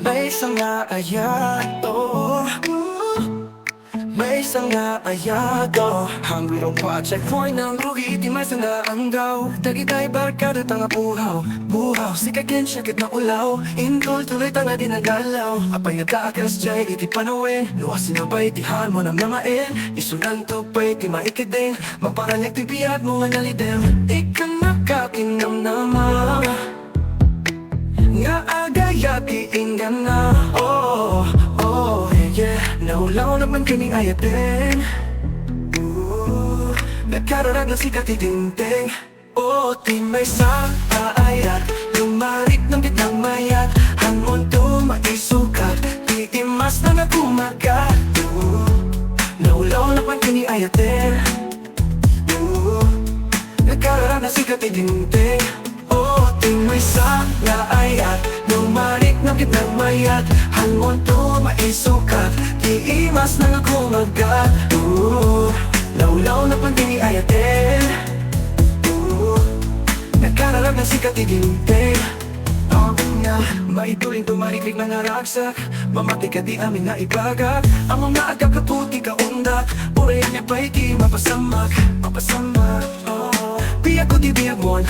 Maysa Nga Ayat, Maysa Nga Ayat, hungry raw pa checkpoint ng rugi, di Maysa Nga Aldaw. Dagitay barkada tanga buhaw, buhaw sikagin syakit na ulaw. Intol tuloy tanga di nagalaw. Apay nagkaakas jay iti panawin. Luwas sinabay tihan mo ng namain. Isunan to pa'y ti maikiding. Maparanyag ti biyat mo nga nalidem. Ika nakakinam nama nga agayat iinggan na. Yeah, naulaw naman kaming ayatin. Nagkararag na sikat itinting. Ti Maysa Nga Ayat, lumarik ng gitnang mayat. Hangon to maisukat, di imas na nakumagat. Naulaw naman kaming ayatin. Nagkararag na sikat itinting. Ti Maysa Nga Ayat, lumarik ng gitnang mayat. Hangon to maisukat, di imas na nakumagat. Laulaw na pagdini ayatin. Nagkaralag na sikat iginting. Nga, maituling tumariklik na naragsak. Mamati ka di amin na ibagak. Ang mga agakaputi ka undak. Purayan niya pa'y di mapasamak. Biyag ko di biyag mon.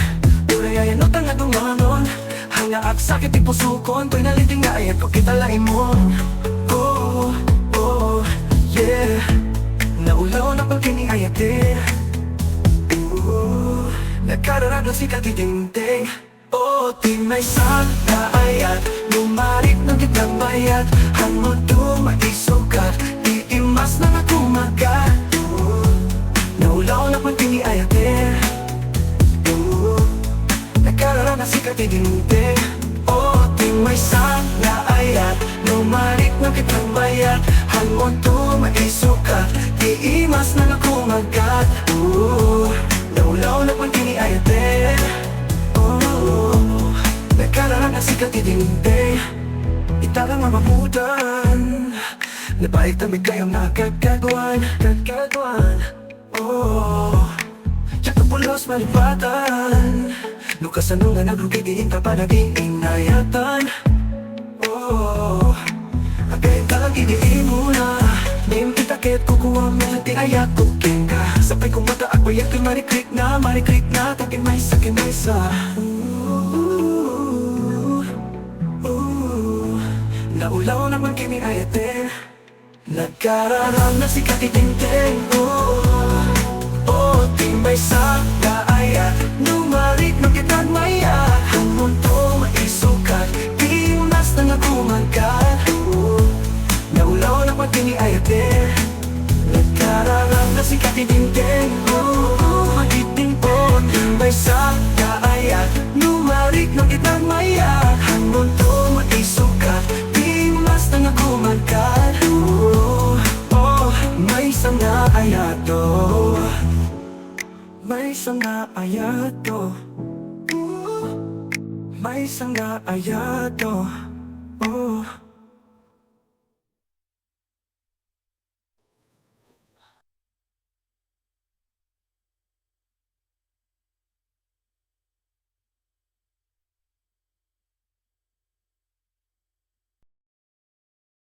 Purayan o tanga dumanon. Hanga at sakit ipusukon. To'y naliting na ayat ko kita lain mo. Yeah. Naulaw na pagkini ayatin. Nagkararag na sikat itinting. Ti Maysa Nga Ayat, lumarik ng gitnang bayat. Hangon to maisukat, di imas na nakumagat. Naulaw na pagkini ayatin. Nagkararag na sikat itinting. Ti Maysa Nga Ayat, lumarik ng gitnang bayat. Hangon to maisukat, di imas na nakumagat. Naulaw na pagkini ayatin. Nagkararag na sikat itinting. Italang mga mabutan. Nabaik tamig kayong nakagkagwan. Tsak na pulos malipatan. Lukasan nung nga nagrugigiin ka pa naging inayatan. Agay talang idiin mo na. Name kitakit kukuha mo ti ayat kuking ka. Sapay kong mata at bayak ko'y marikrik na. Takin Maysa. Naulaw naman kimi ayatin. Nagkararang na sikat itinting. Ti Maysa Nga Ayat, numarik ng gitnang mayat. Hangon to maisukat, di imas na nakumagat. Naulaw naman kimi ayatin. Nagkararang na sikat itinting. Ti Maysa Nga Ayat, numarik ng gitnang mayat. Hangon to maisukat, na kumagat. Maysa Nga Ayat, Maysa Nga Ayat, Maysa Nga Ayat,